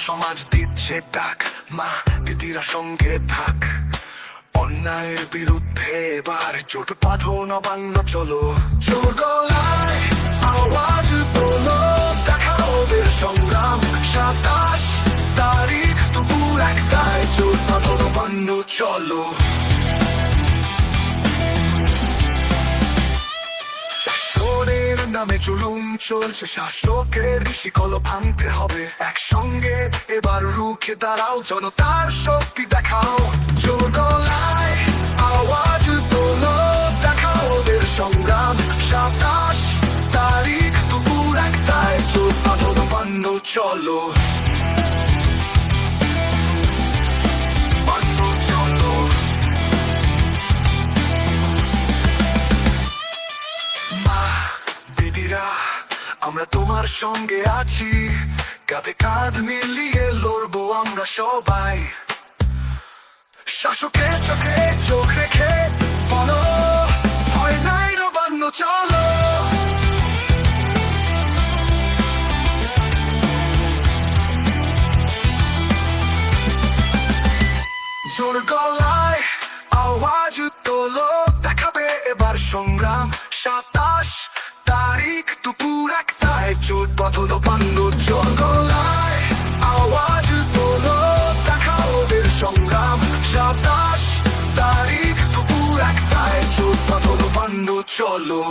সমাজ দিচ্ছে ডাক, মা দিদিরা সঙ্গে থাক। অন্যায়ের বিরুদ্ধে এবার জোট বাঁধো, নবান্ন চলো। জোর গলায় আওয়াজ তোলো, দেখা ওদের সংগ্রাম। 27 তারিখ দুপুর 1টায় জোট বাঁধো, নবান্ন চলো। শাসনের নামে জুলুম চলছে, শাসকের শিকল ভাঙতে হবে। একসঙ্গে এবার রুখে দাঁড়াও, জনতার শক্তি দেখাও। জোর গলায় আওয়াজ তোলো, দেখা ওদের সংগ্রাম। 27 তারিখ দুপুর 1টায় জোট বাঁধো, নবান্ন চলো। আমরা তোমার সঙ্গে আছি, কাঁধে কাঁধ মিলিয়ে লড়বো আমরা সবাই। শাসকের চোখে চোখ রেখে বলো, ভয় নাই, নবান্ন চলো। জোর গলায় আওয়াজ তোলো, দেখাবে এবার সংগ্রাম। 27 তারিখ দুপুর 1টায় জোট বাঁধো, নবান্ন। জোর গলায় আওয়াজ তোলো, দেখা ওদের সংগ্রাম। 27 তারিখ দুপুর 1টায় জোট বাঁধো, নবান্ন চলো।